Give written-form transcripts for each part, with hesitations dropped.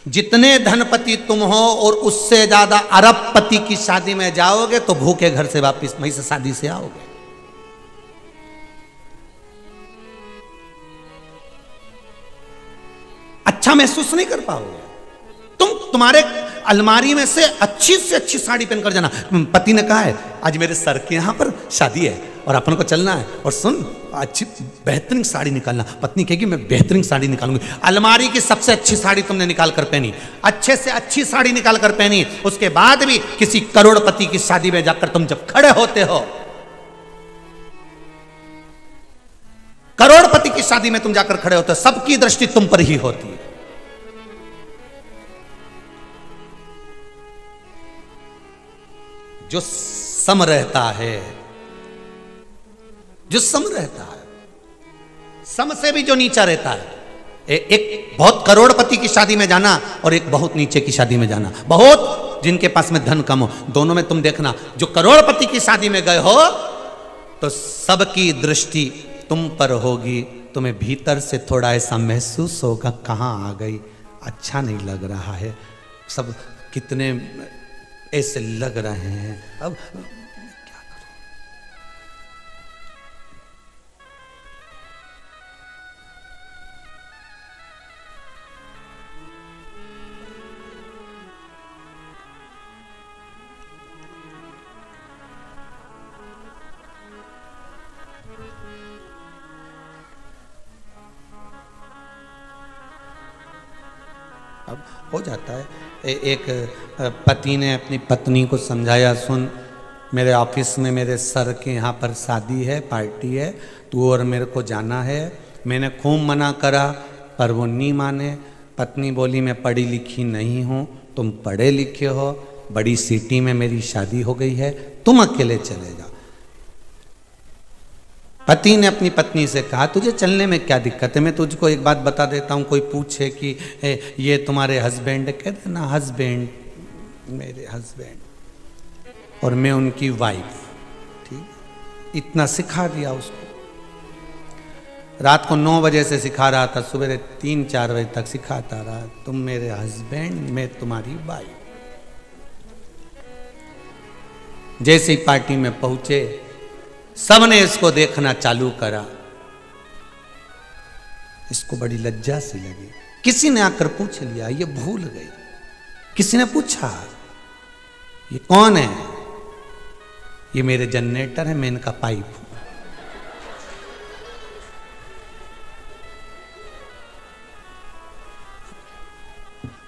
जितने धनपति तुम हो और उससे ज्यादा अरबपति की शादी में जाओगे तो भूखे घर से वापिस वहीं से शादी से आओगे। अच्छा महसूस नहीं कर पाओगे। तुम्हारे अलमारी में से अच्छी साड़ी पहनकर जाना। पति ने कहा है आज मेरे सर के यहां पर शादी है और अपन को चलना है, और सुन अच्छी बेहतरीन साड़ी निकालना। पत्नी कहेगी मैं बेहतरीन साड़ी निकालूंगी। अलमारी की सबसे अच्छी साड़ी तुमने निकाल कर पहनी, अच्छे से अच्छी साड़ी निकाल कर पहनी, उसके बाद भी किसी करोड़पति की शादी में जाकर तुम जब खड़े होते हो, करोड़पति की शादी में तुम जाकर खड़े होते हो, सबकी दृष्टि तुम पर ही होती है। जो सम रहता है, जो सम रहता है, सम से भी जो नीचा रहता है, एक बहुत करोड़पति की शादी में जाना और एक बहुत नीचे की शादी में जाना, बहुत जिनके पास में धन कम हो, दोनों में तुम देखना जो करोड़पति की शादी में गए हो तो सबकी दृष्टि तुम पर होगी। तुम्हें भीतर से थोड़ा ऐसा महसूस होगा कहां आ गई, अच्छा नहीं लग रहा है, सब कितने ऐसे लग रहे हैं, अब क्या करूं। अब हो जाता है। एक पति ने अपनी पत्नी को समझाया, सुन मेरे ऑफिस में मेरे सर के यहाँ पर शादी है, पार्टी है, तू और मेरे को जाना है। मैंने खूब मना करा पर वो नहीं माने। पत्नी बोली मैं पढ़ी लिखी नहीं हूँ, तुम पढ़े लिखे हो, बड़ी सिटी में मेरी शादी हो गई है, तुम अकेले चले जाओ। पति ने अपनी पत्नी से कहा तुझे चलने में क्या दिक्कत है, मैं तुझको एक बात बता देता हूँ, कोई पूछे कि ये तुम्हारे हस्बैंड, कह देना हस्बैंड, मेरे हस्बैंड और मैं उनकी वाइफ, ठीक। इतना सिखा दिया उसको। रात को 9 बजे से सिखा रहा था, सुबह 3-4 बजे तक सिखाता रहा, तुम मेरे हस्बैंड, मैं तुम्हारी वाइफ। जैसे ही पार्टी में पहुंचे सबने इसको देखना चालू करा, इसको बड़ी लज्जा सी लगी। किसी ने आकर पूछ लिया, ये भूल गई। किसी ने पूछा ये कौन है, ये मेरे जनरेटर है, मैं इनका पाइप हूं।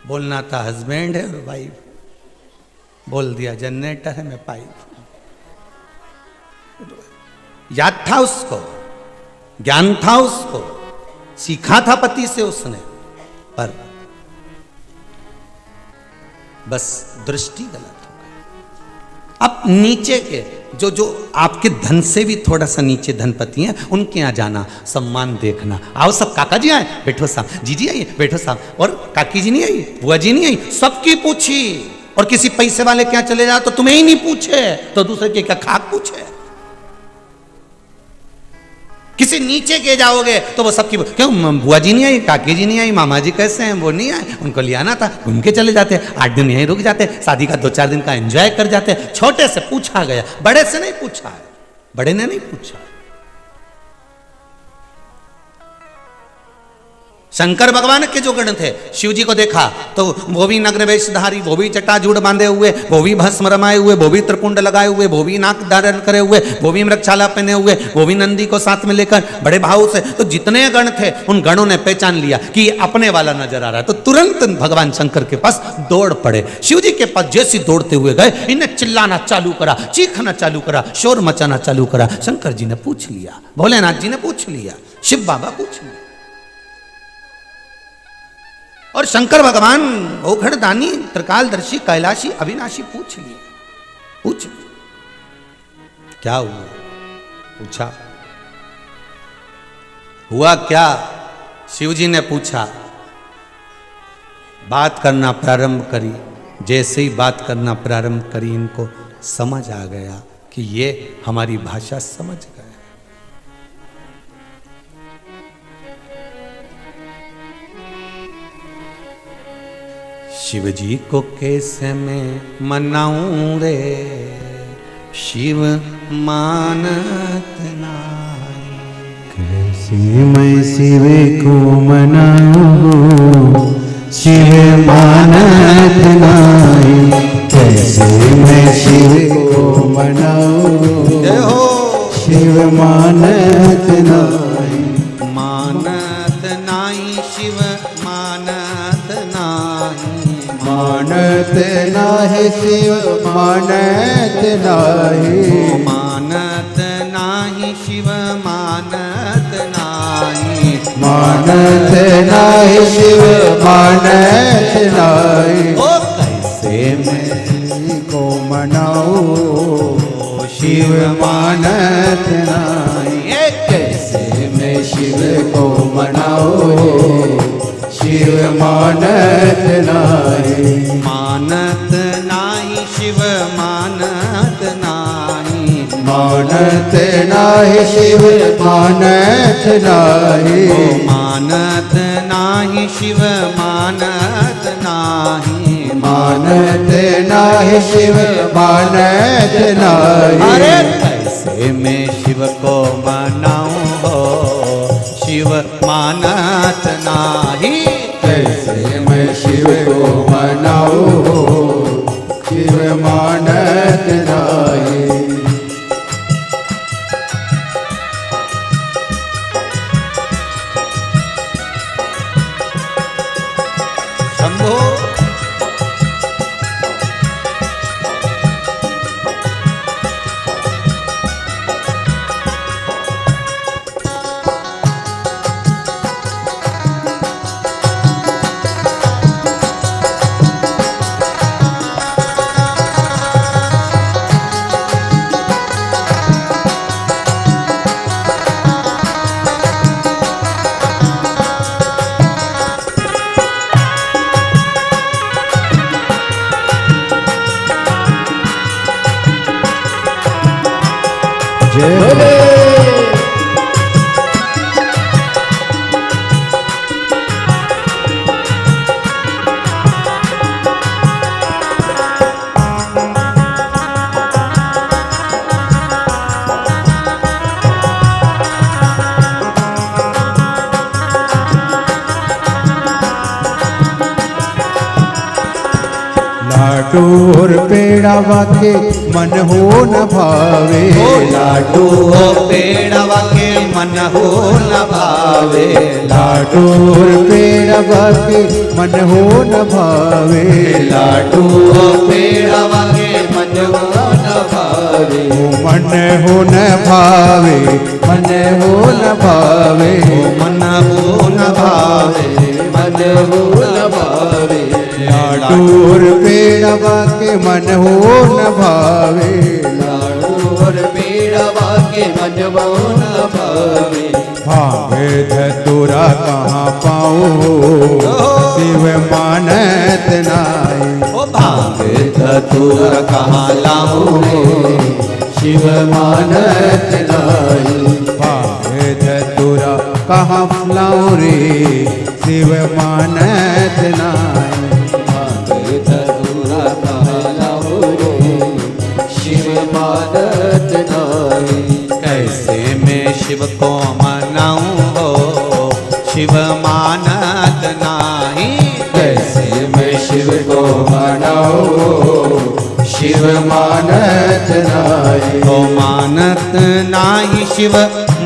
बोलना था हस्बैंड है और वाइफ, बोल दिया जनरेटर है, मैं पाइप हूं। याद था उसको, ज्ञान था उसको, सीखा था पति से उसने, पर बस दृष्टि गलत हो गई। अब नीचे के जो आपके धन से भी थोड़ा सा नीचे धनपति हैं, उनके यहाँ जाना, सम्मान देखना। आओ सब काका जी आए, बैठो साहब, जीजी आइए, बैठो साहब, और काकी जी नहीं आई, बुआ जी नहीं आई, सबकी पूछी। और किसी पैसे वाले क्या चले जाओ तो तुम्हें ही नहीं पूछे तो दूसरे के क्या खाक पूछे। किसी नीचे के जाओगे तो वो सबकी, क्यों बुआ जी नहीं आई, काकी जी नहीं आई, मामा जी कैसे हैं, वो नहीं आए, उनको ले आना था, घूम के चले जाते, 8 दिन यहीं रुक जाते, शादी का 2-4 दिन का एंजॉय कर जाते। छोटे से पूछा गया, बड़े से नहीं पूछा है, बड़े ने नहीं पूछा। शंकर भगवान के जो गण थे, शिव जी को देखा तो वो भी नग्न वेशधारी, वो भी जटाजूड़ बांधे हुए, वो भी भस्म रमाए हुए, वो भी त्रिपुंड लगाए हुए, वो भी नाक धारण करे हुए, वो भी मृगछाला पहने हुए, वो भी नंदी को साथ में लेकर बड़े भाव से। तो जितने गण थे उन गणों ने पहचान लिया कि ये अपने वाला नजर आ रहा है, तो तुरंत भगवान शंकर के पास दौड़ पड़े। शिव जी के पास जैसे दौड़ते हुए गए, इन्हें चिल्लाना चालू करा, चीखना चालू करा, शोर मचाना चालू करा। शंकर जी ने पूछ लिया, भोलेनाथ जी ने पूछ लिया, शिव बाबा पूछ लिया, और शंकर भगवान ओघड़दानी, त्रिकालदर्शी, कैलाशी, अविनाशी पूछ लिए। पूछ क्या हुआ, पूछा हुआ क्या। शिव जी ने पूछा, बात करना प्रारंभ करी। जैसे ही बात करना प्रारंभ करी, इनको समझ आ गया कि ये हमारी भाषा समझ गए। शिव जी को कैसे मैं मनाऊं रे, शिव मानत नाई। कैसे मैं शिव को मनाऊं, शिव मानत नाई। कैसे मैं शिव को मनाऊं, जय हो। शिव मानत नाई। मानत नाई शिव मानत नाई, मानत नाहि शिव मानत नाहि। मानत नाहि शिव मानत नाहि, मानत नाहि शिव मानत नाहि। ओ कैसे मैं को मनाऊं, शिव मानत नाहि। कैसे मैं शिव को मनाऊं, शिव मानत नाहि। मानत नाहि शिव मानत नाहि, मानत नाहि शिव मानत नाहि। मानत नाहि शिव मानत नाहि, मानत नाहि शिव मानत नाहि। अरे कैसे मैं शिव को मनाऊं हो, शिव मानत नाही। कैसे मैं शिव को मनाऊं, शिव मानत नाहि। शंभो जय हो। लाडू और पेड़ा वाके मन हो न भावे। ओ लाडू हो पेड़वा के मन हो न भावे, लाडू और पेड़ा वाके मन हो न भावे। लाडू हो पेड़वा के मन हो न भावे, मन हो न भावे, मन हो न भावे। मन हो न भावे, मन हो न भावे। लाडू और पेड़वा के मन हो न भावे। लाडू और पेड़वा के मन हो न भावे। भावे धतूरा कहाँ पाऊँ, शिव मानत नाई। ओ भांग धतूर कहाँ लाऊं रे, शिव मानत नाई। भावे धतूरा कहाँ लाऊं रे, शिव मानत नाई। धतूरा कहाँ लाऊं रे, शिव मानत नाई। कैसे मैं शिव को मनाऊं हो, शिव मानत नाही। कैसे मैं शिव को मनाऊं, शिव मानत नाई। ओ मानत नाही शिव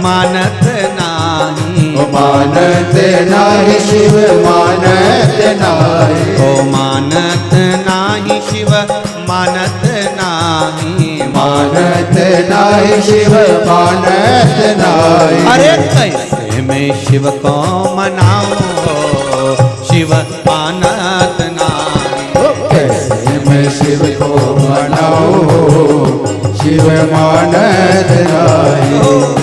मानत नाही, ओ मानत नाहि शिव मानत नाहि। ओ मानत नाही शिव मानत नाही। मानत नाहि शिव मानत नाहि। अरे कैसे मैं शिव को मनाऊं हो, शिव मानत नाही। कैसे मैं शिव को मनाऊं, शिव मानत नाहि।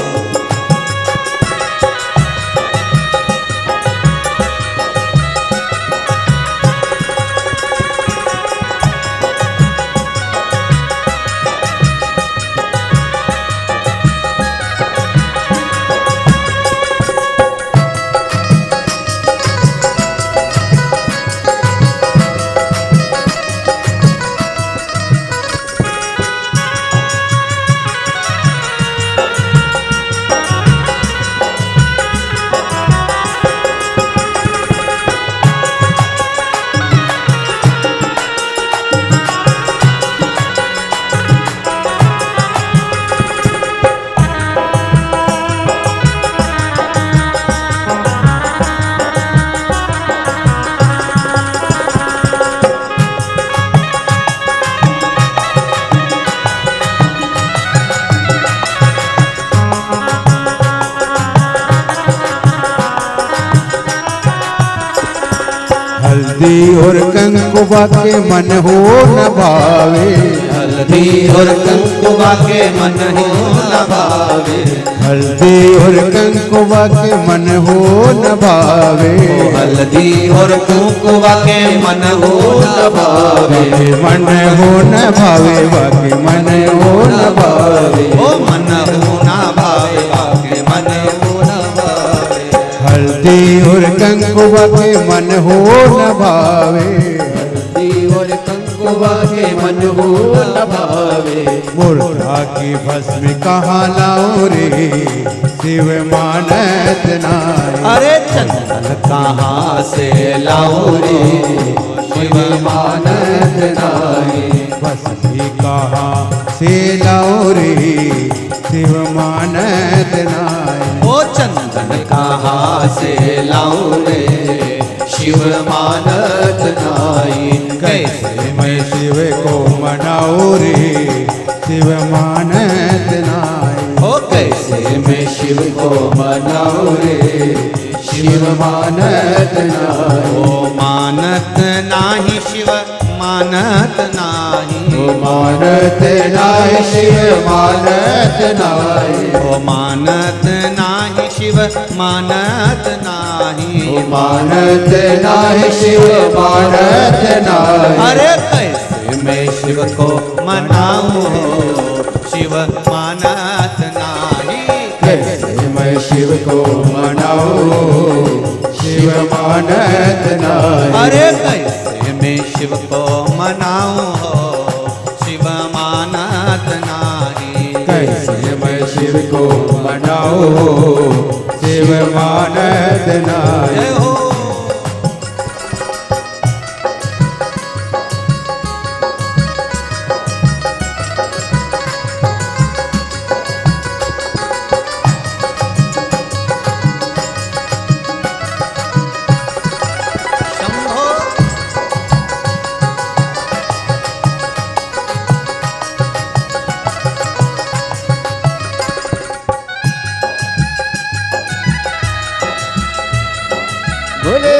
हल्दी और कंकुआ के मन हो न भावे, हल्दी और कंकुआ के मन हो न भावे, हल्दी और कंकुआ के मन हो न भावे, हल्दी और कंकुआ के मन हो न भावे, मन हो न भावे बाकी मन हो न भावे, ओ मन हो ना भावे बाके मन हो ना भावे। हल्दी और कंकुआ के मन हो न भावे, हल्दी और कंकुआ के मन हो न भावे, मुर्दा की भस्म कहाँ लाऊं रे शिव मानत नाय, अरे चंदन कहाँ से लाओ रे शिव मानत नाई, भस्मी कहाँ से लाऊं रे शिव मानत नाय, ओ चंदन कहाँ से लाऊं रे शिव मानत नाई, कैसे मैं शिव को मनाऊं रे शिव मानत नाय, हो कैसे कैसे मैं शिव को मनाऊं रे शिव मानत नाई, ओ मानत नाही शिव मानत नाही, ओ मानत नाई शिव मानत नाई, ओ मानत नाही शिव मानत नाही, ओ मानत नाई शिव मानत नाई, अरे कैसे मैं शिव को मनाऊं शिव मानत नाही, कैसे मैं शिव को मनाऊं शिव मानत नाई, अरे कैसे मैं शिव को मनाऊं शिव मानत नाही, कैसे मैं शिव को मनाऊं शिव मानत नाई, जय हो। शंभो बोले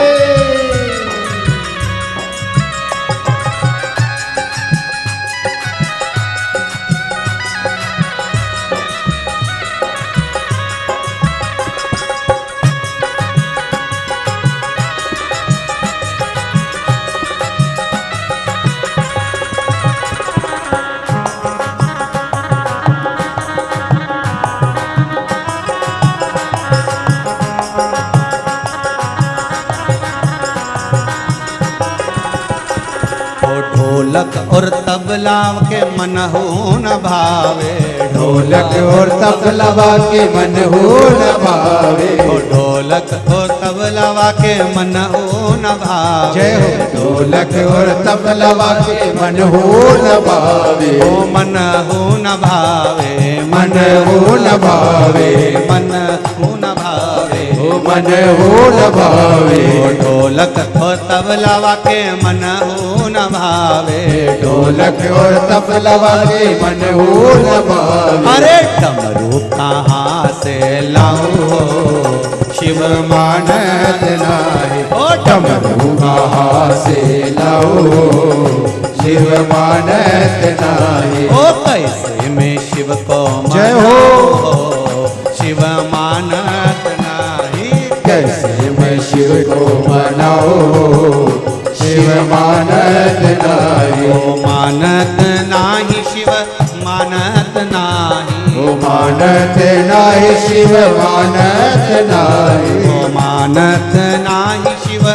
ओ ढोलक और तबला के मन हो न भावे, ढोलक और तबला के मन हो न भावे, ओ ढोलक और तबला के मन हो न भावे, जय हो ढोलक और तबला के मन हो न भावे, ओ मन हो न भावे मन हो न भावे, मन हो न भावे, ओ मन हो न भावे, ओ ढोलक और तबला के मन हो न भावे, ढोलक और तबला के मन हो न भावे, अरे डमरू कहाँ से लाऊं हो शिव मानत नाय, ओ डमरू कहाँ से लाओ शिव मानत नाय, ओ कैसे मैं शिव को जय मनाऊं शिव मानत नाही, कैसे मैं शिव को मनाऊं शिव मानत नाय, ओ मानत नाही शिव मानत नाही, ओ मानत नाय शिव मानत नाय, ओ मानत नाही शिव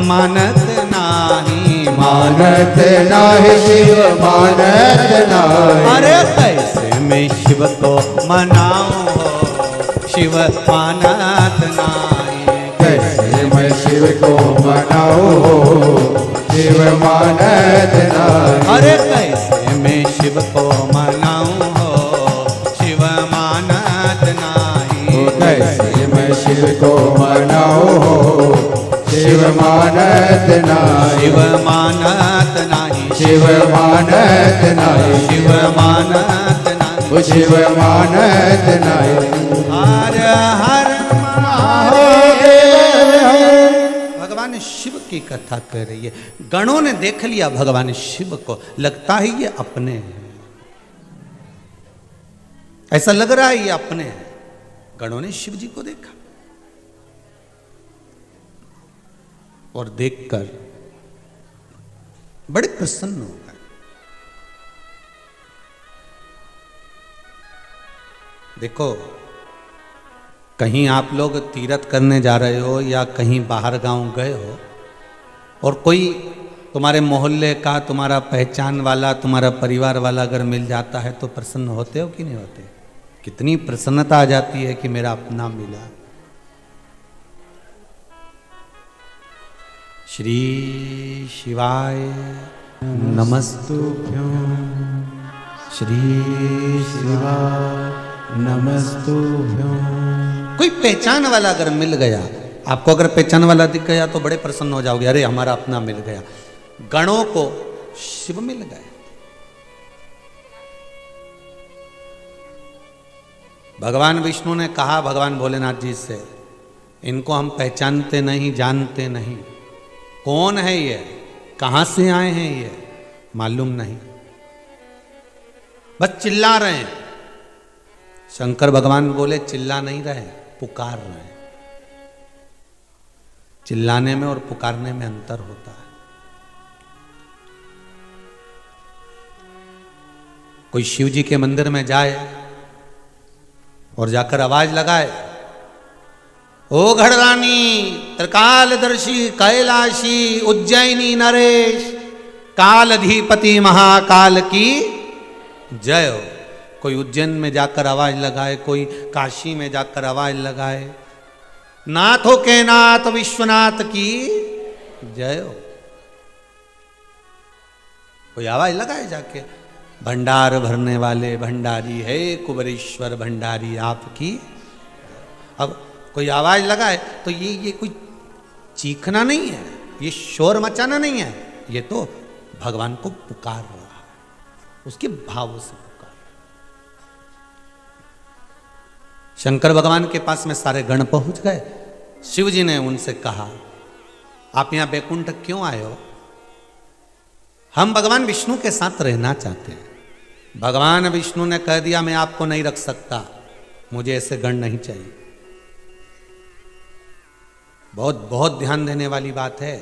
मानत नाही, मानत नाय शिव मानत नाय, अरे कैसे मैं शिव को मनाऊं शिव मानत नाही, कैसे मैं शिव को मनाऊं शिव मानत नाय, अरे कैसे मैं शिव को मनाऊं शिव मानत नाही, कैसे मैं शिव को मनाऊं शिव मानत नाय, शिव मानत नाही, शिव मानत नाय, शिव मानत नाही, ओ शिव मानत नाय, हर हर महादेव हर भगवान शिव की कथा कह रही है। गणों ने देख लिया भगवान शिव को, लगता है ये अपने हैं, ऐसा लग रहा है ये अपने हैं। गणों ने शिव जी को देखा और देखकर बड़े प्रसन्न हो गए। देखो, कहीं आप लोग तीर्थ करने जा रहे हो या कहीं बाहर गांव गए हो और कोई तुम्हारे मोहल्ले का, तुम्हारा पहचान वाला, तुम्हारा परिवार वाला अगर मिल जाता है तो प्रसन्न होते हो कि नहीं होते? कितनी प्रसन्नता आ जाती है कि मेरा अपना मिला। श्री शिवाय नमस्तुभ्यं, श्री शिवाय नमस्तुभ्यं। कोई पहचान वाला अगर मिल गया, आपको अगर पहचान वाला दिख गया तो बड़े प्रसन्न हो जाओगे, अरे हमारा अपना मिल गया। गणों को शिव मिल गए। भगवान विष्णु ने कहा भगवान भोलेनाथ जी से, इनको हम पहचानते नहीं, जानते नहीं, कौन है ये, कहां से आए हैं ये मालूम नहीं, बस चिल्ला रहे हैं। शंकर भगवान बोले चिल्ला नहीं रहे, पुकार रहे हैं। चिल्लाने में और पुकारने में अंतर होता है। कोई शिव जी के मंदिर में जाए और जाकर आवाज लगाए, ओ घड़रानी, त्रिकालदर्शी, कैलाशी, उज्जैनी नरेश, कालधिपति महाकाल की जय हो। कोई उज्जैन में जाकर आवाज लगाए, कोई काशी में जाकर आवाज लगाए, नाथों के नाथ विश्वनाथ की जय हो। कोई आवाज लगाए जाके, भंडार भरने वाले भंडारी है कुबरेश्वर भंडारी आपकी। अब कोई आवाज लगाए तो ये कोई चीखना नहीं है, ये शोर मचाना नहीं है, ये तो भगवान को पुकार रहा है, उसके भाव से पुकार। शंकर भगवान के पास में सारे गण पहुंच गए। शिव जी ने उनसे कहा, आप यहां बैकुंठ क्यों आए हो? हम भगवान विष्णु के साथ रहना चाहते हैं। भगवान विष्णु ने कह दिया, मैं आपको नहीं रख सकता, मुझे ऐसे गण नहीं चाहिए। बहुत बहुत ध्यान देने वाली बात है।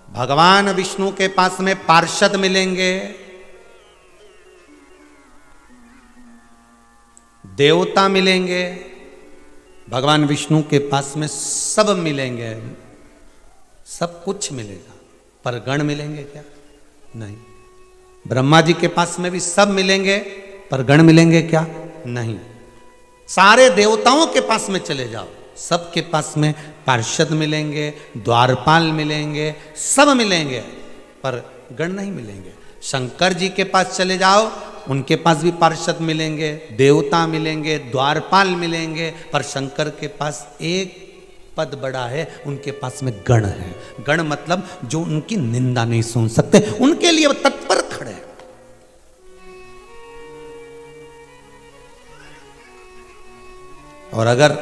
भगवान विष्णु के पास में पार्षद मिलेंगे, देवता मिलेंगे, भगवान विष्णु के पास में सब मिलेंगे, सब कुछ मिलेगा, पर गण मिलेंगे क्या? नहीं। ब्रह्मा जी के पास में भी सब मिलेंगे, पर गण मिलेंगे क्या? नहीं। सारे देवताओं के पास में चले जाओ, सबके पास में पार्षद मिलेंगे, द्वारपाल मिलेंगे, सब मिलेंगे, पर गण नहीं मिलेंगे। शंकर जी के पास चले जाओ, उनके पास भी पार्षद मिलेंगे, देवता मिलेंगे, द्वारपाल मिलेंगे, पर शंकर के पास एक पद बड़ा है, उनके पास में गण है। गण मतलब जो उनकी निंदा नहीं सुन सकते, उनके लिए वो तत्पर खड़े हैं। और अगर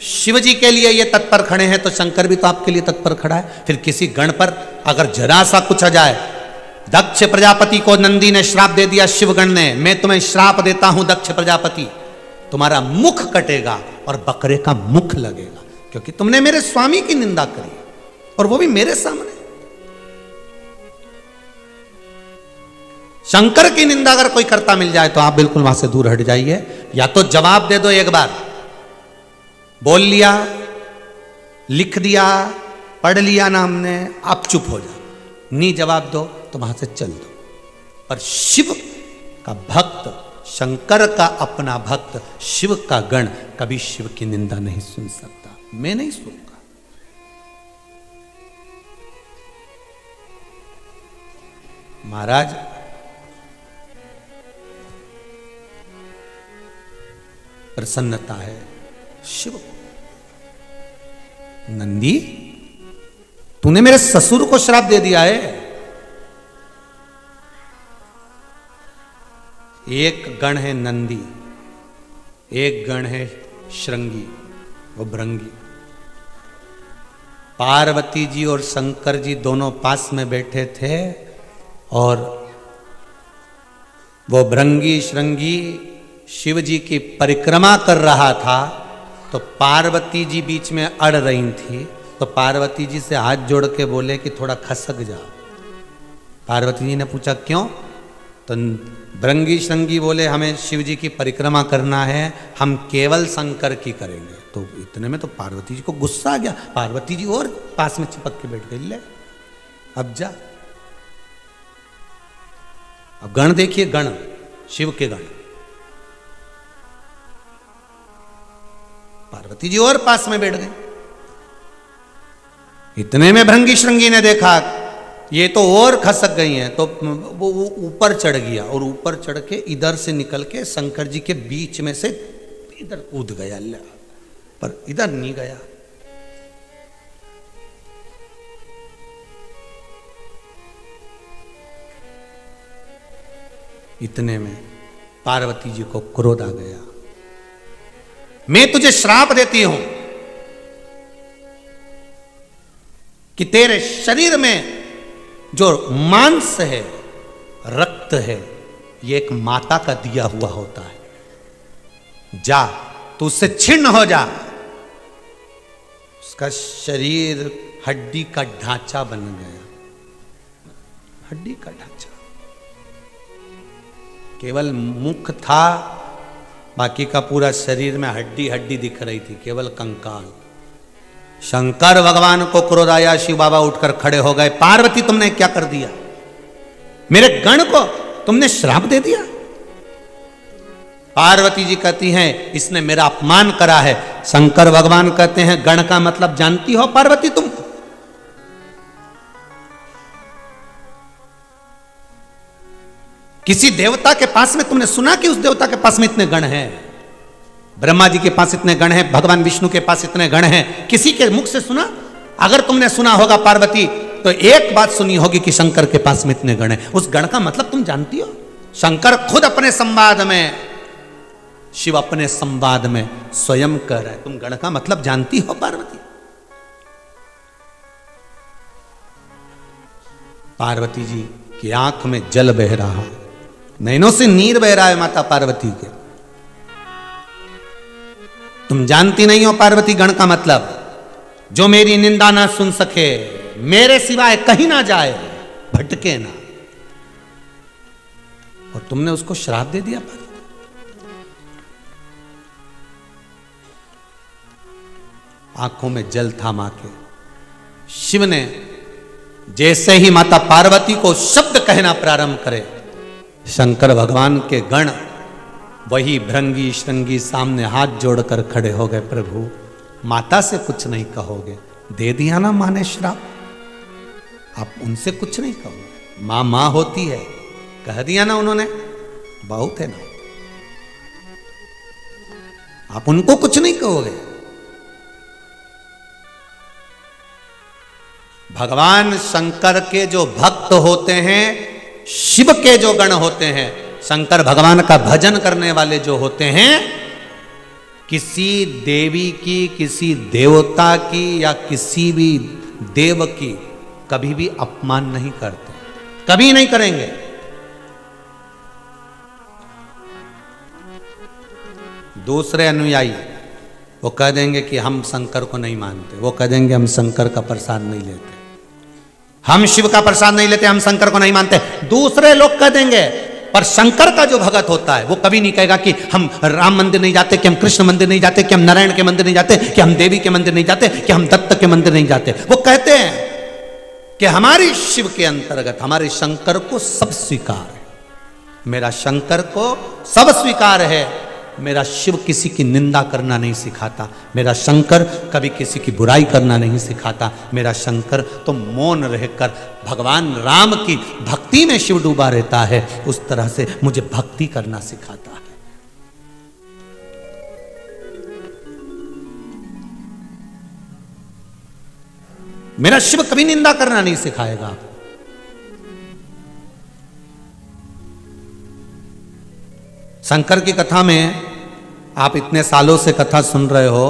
शिव जी के लिए ये तत्पर खड़े हैं तो शंकर भी तो आपके लिए तत्पर खड़ा है। फिर किसी गण पर अगर जरा सा कुछ आ जाए, दक्ष प्रजापति को नंदी ने श्राप दे दिया, शिवगण ने, मैं तुम्हें श्राप देता हूं दक्ष प्रजापति, तुम्हारा मुख कटेगा और बकरे का मुख लगेगा, क्योंकि तुमने मेरे स्वामी की निंदा करी और वो भी मेरे सामने। शंकर की निंदा अगर कोई करता मिल जाए तो आप बिल्कुल वहां से दूर हट जाइए, या तो जवाब दे दो, एक बार बोल लिया, लिख दिया, पढ़ लिया ना हमने, आप चुप हो जाओ। नहीं जवाब दो तो वहां से चल दो। पर शिव का भक्त, शंकर का अपना भक्त, शिव का गण कभी शिव की निंदा नहीं सुन सकता। मैं नहीं सुनूंगा। महाराज, प्रसन्नता है शिव। नंदी, तूने मेरे ससुर को श्राप दे दिया है। एक गण है नंदी, एक गण है श्रृंगी, वो भृंगी। पार्वती जी और शंकर जी दोनों पास में बैठे थे और वो भृंगी श्रृंगी शिव जी की परिक्रमा कर रहा था, तो पार्वती जी बीच में अड़ रही थी। तो पार्वती जी से हाथ जोड़ के बोले कि थोड़ा खसक जा। पार्वती जी ने पूछा क्यों? तो भृंगी श्रृंगी बोले हमें शिव जी की परिक्रमा करना है, हम केवल शंकर की करेंगे। तो इतने में तो पार्वती जी को गुस्सा आ गया। पार्वती जी और पास में चिपक के बैठ गई, ले अब जा। अब गण देखिए, गण शिव के गण। पार्वती जी और पास में बैठ गए। इतने में भृंगी श्रृंगी ने देखा ये तो और खसक गई हैं, तो वो ऊपर चढ़ गया और ऊपर चढ़ के इधर से निकल के शंकर जी के बीच में से इधर कूद गया, पर इधर नहीं गया। इतने में पार्वती जी को क्रोध आ गया। मैं तुझे श्राप देती हूं कि तेरे शरीर में जो मांस है, रक्त है, ये एक माता का दिया हुआ होता है। जा तू उससे छिन्न हो जा। उसका शरीर हड्डी का ढांचा बन गया, हड्डी का ढांचा। केवल मुख था, बाकी का पूरा शरीर में हड्डी हड्डी दिख रही थी, केवल कंकाल। शंकर भगवान को क्रोध आया, शिव बाबा उठकर खड़े हो गए। पार्वती तुमने क्या कर दिया? मेरे गण को तुमने श्राप दे दिया। पार्वती जी कहती हैं इसने मेरा अपमान करा है। शंकर भगवान कहते हैं गण का मतलब जानती हो पार्वती तुम? किसी देवता के पास में तुमने सुना कि उस देवता के पास में इतने गण हैं? ब्रह्मा जी के पास इतने गण हैं, भगवान विष्णु के पास इतने गण हैं, किसी के मुख से सुना? अगर तुमने सुना होगा पार्वती, तो एक बात सुनी होगी कि शंकर के पास में इतने गण हैं। उस गण का मतलब तुम जानती हो? शंकर खुद अपने संवाद में, शिव अपने संवाद में स्वयं कह रहा है तुम गण का मतलब जानती हो पार्वती? पार्वती जी की आंख में जल बह रहा है, नैनों से नीर बह रहा है माता पार्वती के। तुम जानती नहीं हो पार्वती गण का मतलब? जो मेरी निंदा ना सुन सके, मेरे सिवाय कहीं ना जाए, भटके ना। और तुमने उसको श्राप दे दिया पार्वती। आंखों में जल था मां के। शिव ने जैसे ही माता पार्वती को शब्द कहना प्रारंभ करे, शंकर भगवान के गण वही भृंगी श्रृंगी सामने हाथ जोड़कर खड़े हो गए। प्रभु माता से कुछ नहीं कहोगे? दे दिया ना मां ने श्राप, आप उनसे कुछ नहीं कहोगे? मां मां होती है, कह दिया ना उन्होंने, बहुत है ना, आप उनको कुछ नहीं कहोगे? भगवान शंकर के जो भक्त होते हैं, शिव के जो गण होते हैं, शंकर भगवान का भजन करने वाले जो होते हैं, किसी देवी की, किसी देवता की या किसी भी देव की कभी भी अपमान नहीं करते, कभी नहीं करेंगे। दूसरे अनुयायी वो कह देंगे कि हम शंकर को नहीं मानते, वो कह देंगे हम शंकर का प्रसाद नहीं लेते, हम शिव का प्रसाद नहीं लेते, हम शंकर को नहीं मानते। दूसरे लोग कह देंगे, पर शंकर का जो भगत होता है वो कभी नहीं कहेगा कि हम राम मंदिर नहीं जाते, कि हम कृष्ण मंदिर नहीं जाते, कि हम नारायण के मंदिर नहीं जाते, कि हम देवी के मंदिर नहीं जाते, कि हम दत्त के मंदिर नहीं जाते। वो कहते हैं कि हमारी शिव के अंतर्गत हमारे शंकर को सब स्वीकार है, मेरा शंकर को सब स्वीकार है, मेरा शिव किसी की निंदा करना नहीं सिखाता, मेरा शंकर कभी किसी की बुराई करना नहीं सिखाता, मेरा शंकर तो मौन रहकर भगवान राम की भक्ति में शिव डूबा रहता है, उस तरह से मुझे भक्ति करना सिखाता है। मेरा शिव कभी निंदा करना नहीं सिखाएगा आपको। शंकर की कथा में आप इतने सालों से कथा सुन रहे हो,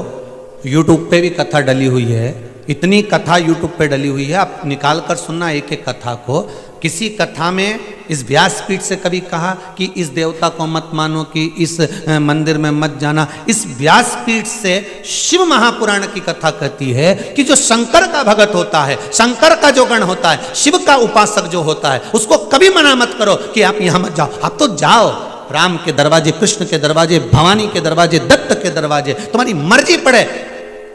यूट्यूब पे भी कथा डली हुई है, इतनी कथा यूट्यूब पे डली हुई है, आप निकाल कर सुनना एक एक कथा को। किसी कथा में इस व्यासपीठ से कभी कहा कि इस देवता को मत मानो, कि इस मंदिर में मत जाना। इस व्यासपीठ से शिव महापुराण की कथा कहती है कि जो शंकर का भगत होता है, शंकर का जो गण होता है, शिव का उपासक जो होता है, उसको कभी मना मत करो कि आप यहां मत जाओ। आप तो जाओ, राम के दरवाजे, कृष्ण के दरवाजे, भवानी के दरवाजे, दत्त के दरवाजे, तुम्हारी मर्जी पड़े,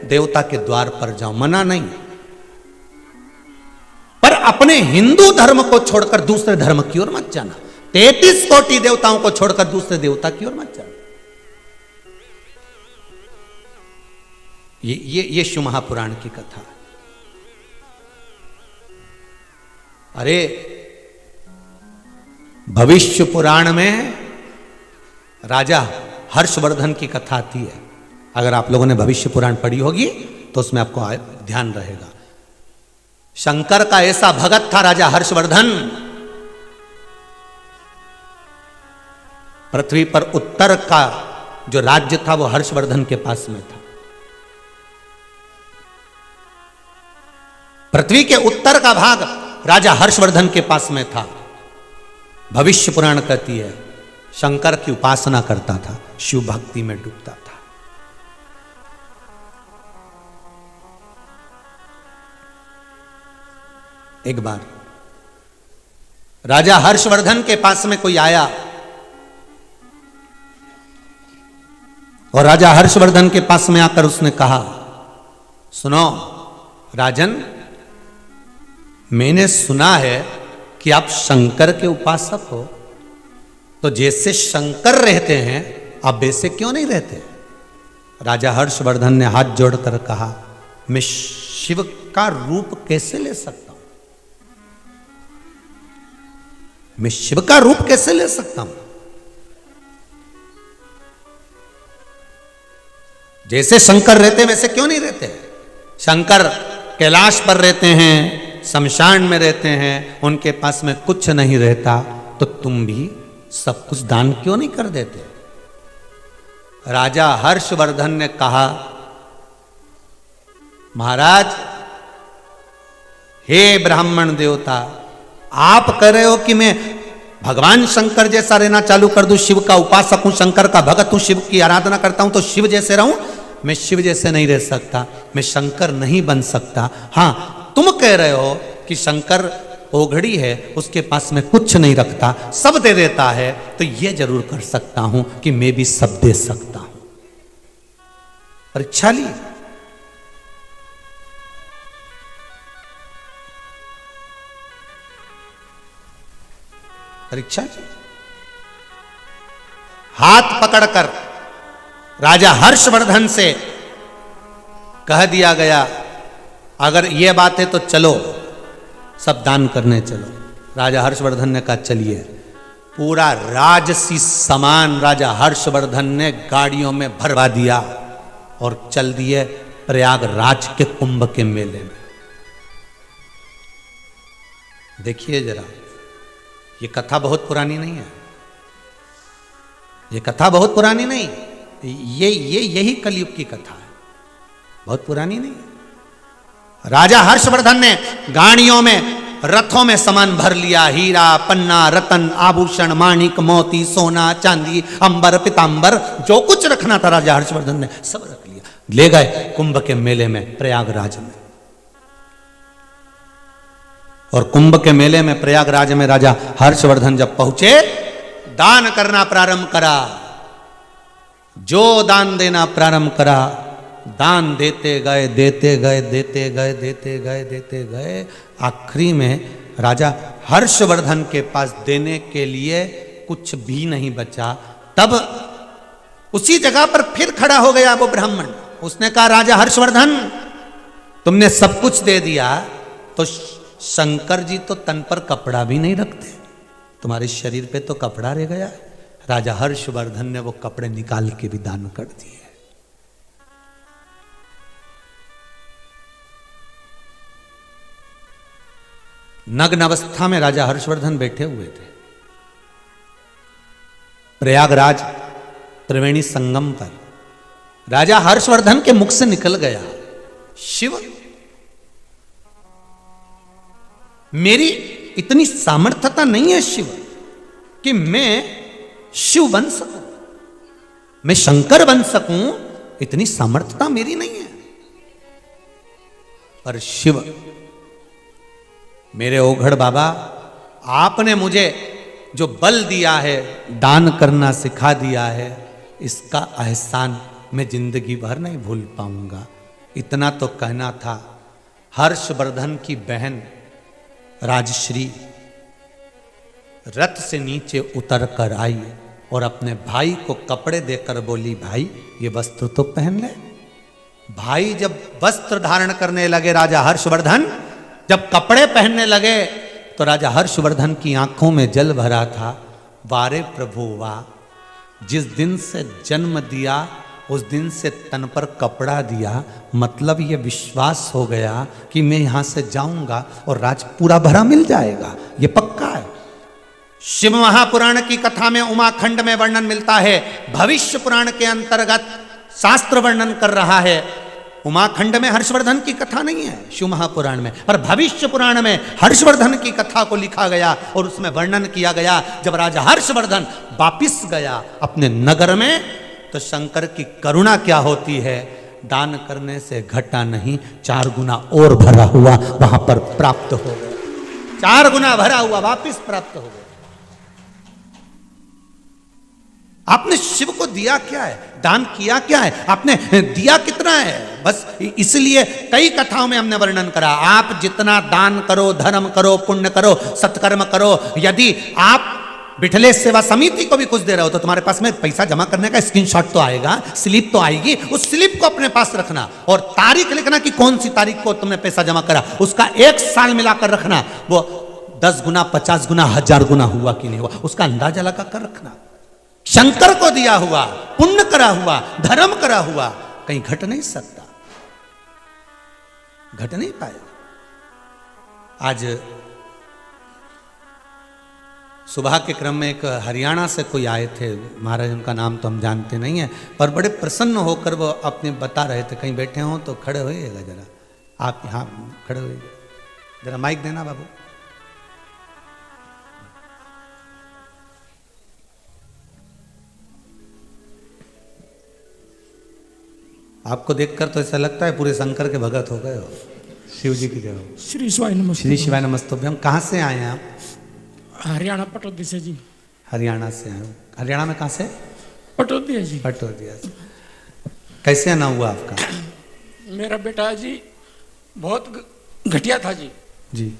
देवता के द्वार पर जाओ, मना नहीं। पर अपने हिंदू धर्म को छोड़कर दूसरे धर्म की ओर मत जाना। 33 कोटि देवताओं को छोड़कर दूसरे देवता की ओर मत जाना। ये शिव महापुराण की कथा। अरे भविष्य पुराण में राजा हर्षवर्धन की कथा आती है। अगर आप लोगों ने भविष्य पुराण पढ़ी होगी तो उसमें आपको ध्यान रहेगा। शंकर का ऐसा भगत था राजा हर्षवर्धन, पृथ्वी पर उत्तर का जो राज्य था वो हर्षवर्धन के पास में था। पृथ्वी के उत्तर का भाग राजा हर्षवर्धन के पास में था। भविष्य पुराण कहती है शंकर की उपासना करता था, शिव भक्ति में डूबता था। एक बार राजा हर्षवर्धन के पास में कोई आया और राजा हर्षवर्धन के पास में आकर उसने कहा, सुनो राजन, मैंने सुना है कि आप शंकर के उपासक हो, तो जैसे शंकर रहते हैं आप वैसे क्यों नहीं रहते? राजा हर्षवर्धन ने हाथ जोड़कर कहा, मैं शिव का रूप कैसे ले सकता हूं? मैं शिव का रूप कैसे ले सकता हूं? जैसे शंकर रहते वैसे क्यों नहीं रहते? शंकर कैलाश पर रहते हैं, शमशान में रहते हैं, उनके पास में कुछ नहीं रहता, तो तुम भी सब कुछ दान क्यों नहीं कर देते? राजा हर्षवर्धन ने कहा, महाराज, हे ब्राह्मण देवता, आप कह रहे हो कि मैं भगवान शंकर जैसा रहना चालू कर दूं, शिव का उपासक हूं, शंकर का भगत हूं, शिव की आराधना करता हूं, तो शिव जैसे रहूं? मैं शिव जैसे नहीं रह सकता, मैं शंकर नहीं बन सकता। हां, तुम कह रहे हो कि शंकर ओघड़ी है, उसके पास में कुछ नहीं रखता, सब दे देता है, तो यह जरूर कर सकता हूं कि मैं भी सब दे सकता हूं। परीक्षा ली। परीक्षा ली। हाथ पकड़कर राजा हर्षवर्धन से कह दिया गया, अगर यह बात है तो चलो सब दान करने चलो। राजा हर्षवर्धन ने कहा चलिए। पूरा राजसी सामान राजा हर्षवर्धन ने गाड़ियों में भरवा दिया और चल दिए प्रयागराज के कुंभ के मेले में। देखिए जरा, ये कथा बहुत पुरानी नहीं है, ये कथा बहुत पुरानी नहीं, यही कलयुग की कथा है, बहुत पुरानी नहीं है। राजा हर्षवर्धन ने गाड़ियों में, रथों में सामान भर लिया, हीरा, पन्ना, रतन, आभूषण, माणिक, मोती, सोना, चांदी, अंबर, पीतांबर, जो कुछ रखना था राजा हर्षवर्धन ने सब रख लिया। ले गए कुंभ के मेले में, प्रयागराज में। और कुंभ के मेले में, प्रयागराज में राजा हर्षवर्धन जब पहुंचे, दान करना प्रारंभ करा। जो दान देना प्रारंभ करा, दान देते गए, देते गए, देते गए, देते गए, देते गए। आखिरी में राजा हर्षवर्धन के पास देने के लिए कुछ भी नहीं बचा। तब उसी जगह पर फिर खड़ा हो गया वो ब्राह्मण। उसने कहा, राजा हर्षवर्धन, तुमने सब कुछ दे दिया, तो शंकर जी तो तन पर कपड़ा भी नहीं रखते, तुम्हारे शरीर पे तो कपड़ा रह गया। राजा हर्षवर्धन ने वो कपड़े निकाल के भी दान कर दिए। नग्न अवस्था में राजा हर्षवर्धन बैठे हुए थे प्रयागराज त्रिवेणी संगम पर। राजा हर्षवर्धन के मुख से निकल गया, शिव मेरी इतनी सामर्थ्यता नहीं है शिव कि मैं शिव बन सकूं, मैं शंकर बन सकूं, इतनी सामर्थ्यता मेरी नहीं है। पर शिव, मेरे ओघड़ बाबा, आपने मुझे जो बल दिया है, दान करना सिखा दिया है, इसका एहसान मैं जिंदगी भर नहीं भूल पाऊंगा। इतना तो कहना था। हर्षवर्धन की बहन राजश्री रथ से नीचे उतर कर आई और अपने भाई को कपड़े देकर बोली, भाई ये वस्त्र तो पहन ले। भाई जब वस्त्र धारण करने लगे, राजा हर्षवर्धन जब कपड़े पहनने लगे, तो राजा हर्षवर्धन की आंखों में जल भरा था। वारे प्रभु वाह, जिस दिन से जन्म दिया उस दिन से तन पर कपड़ा दिया, मतलब ये विश्वास हो गया कि मैं यहां से जाऊंगा और राज पूरा भरा मिल जाएगा, ये पक्का है। शिव महापुराण की कथा में उमाखंड में वर्णन मिलता है, भविष्य पुराण के अंतर्गत शास्त्र वर्णन कर रहा है। उमाखंड में हर्षवर्धन की कथा नहीं है शिव महापुराण में, पर भविष्य पुराण में हर्षवर्धन की कथा को लिखा गया और उसमें वर्णन किया गया। जब राजा हर्षवर्धन वापिस गया अपने नगर में, तो शंकर की करुणा क्या होती है, दान करने से घटा नहीं, 4 गुना और भरा हुआ वहां पर प्राप्त हो गया। 4 गुना भरा हुआ वापिस प्राप्त हो गया। आपने शिव को दिया क्या है, दान किया क्या है, आपने दिया कितना है? बस इसलिए कई कथाओं में हमने वर्णन करा, आप जितना दान करो, धर्म करो, पुण्य करो, सत्कर्म करो, यदि आप बिठले सेवा समिति को भी कुछ दे रहे हो तो तुम्हारे पास में पैसा जमा करने का स्क्रीनशॉट तो आएगा, स्लिप तो आएगी, उस स्लिप को अपने पास रखना और तारीख लिखना कि कौन सी तारीख को तुमने पैसा जमा करा, उसका 1 साल मिलाकर रखना, वो 10 गुना, 50 गुना, 1000 गुना हुआ कि नहीं हुआ, उसका अंदाजा लगा कर रखना। शंकर को दिया हुआ, पुण्य करा हुआ, धर्म करा हुआ कहीं घट नहीं सकता, घट नहीं पाएगा। आज सुबह के क्रम में एक हरियाणा से कोई आए थे महाराज, उनका नाम तो हम जानते नहीं है, पर बड़े प्रसन्न होकर वो अपने बता रहे थे। कहीं बैठे हों तो खड़े होइएगा जरा, आप यहाँ खड़े होइए, जरा माइक देना बाबू। आपको देखकर तो ऐसा लगता है पूरे शंकर के भगत हो गए हो, शिव जी की जगह। श्री शिवाय नमस्ते। श्री शिवाय नमस्ते। हम कहाँ से आए हैं आप? हरियाणा पटौदी से जी। हरियाणा से आए? हरियाणा में कहाँ से? पटौदी जी। पटौदिया से। कैसे आना हुआ आपका? मेरा बेटा जी बहुत घटिया था जी,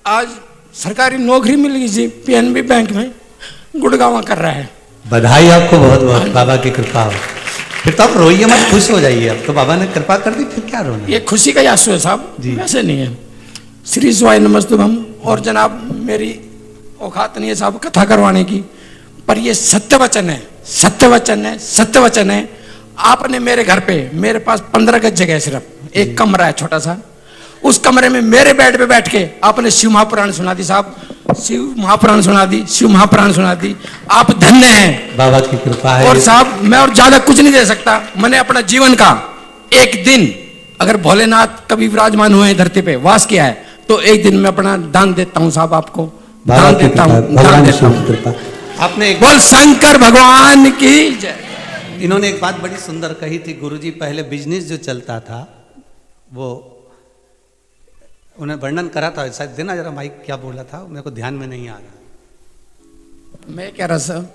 आज सरकारी नौकरी मिल गई जी, पीएनबी बैंक में गुड़गांव कर रहा है। बधाई आपको बहुत बहुत, बाबा की कृपा हो। फिर तो आप रोइए मत, खुश हो जाइए, अब तो बाबा ने कृपा कर दी, फिर क्या रोना? ये खुशी का आंसू है साहब, वैसे नहीं है। श्री शिवाय नमस्ते। हम और जनाब मेरी औकात नहीं है साहब कथा करवाने की, पर ये सत्य वचन है, सत्य वचन है, सत्य वचन है। आपने मेरे घर पे, मेरे पास 15 गज जगह है, सिर्फ एक कमरा है छोटा सा, उस कमरे में मेरे बेड पे बैठ के आपने शिव महापुराण सुना दी साहब, शिव महापुराण सुना दी, शिव महापुराण सुना दी। आप धन्य हैं, बाबा की कृपा है। और साहब मैं और ज्यादा कुछ नहीं दे सकता। मैंने अपना जीवन का एक दिन, अगर भोलेनाथ कभी विराजमान हुए धरती पे वास किया है, तो एक दिन मैं अपना दान देता हूँ साहब, आपको दान देता हूँ, दान देता हूँ। आपने एक बोल शंकर भगवान की जय। इन्होंने एक बात बड़ी सुंदर कही थी, गुरुजी पहले बिजनेस जो चलता था वो उन्हें वर्णन करा था, शायद देना जरा माइक, क्या बोला था मेरे को ध्यान में नहीं आ रहा। मैं कह रहा सर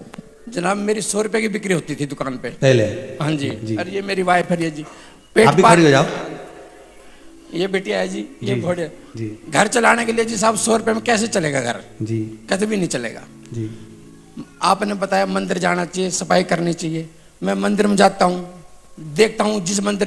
जनाब, मेरी 100 रुपए की बिक्री होती थी दुकान पे पहले। हाँ जी, और ये मेरी वाइफ है जी, आप भी खड़ी हो जाओ। ये बेटिया है जी, ये घोड़े जी। घर चलाने के लिए जी साहब 100 रुपए में कैसे चलेगा घर जी? कभी भी नहीं चलेगा जी। आपने बताया मंदिर जाना चाहिए, सफाई करनी चाहिए, मैं मंदिर में जाता हूँ, देखता हूँ जिस मंदिर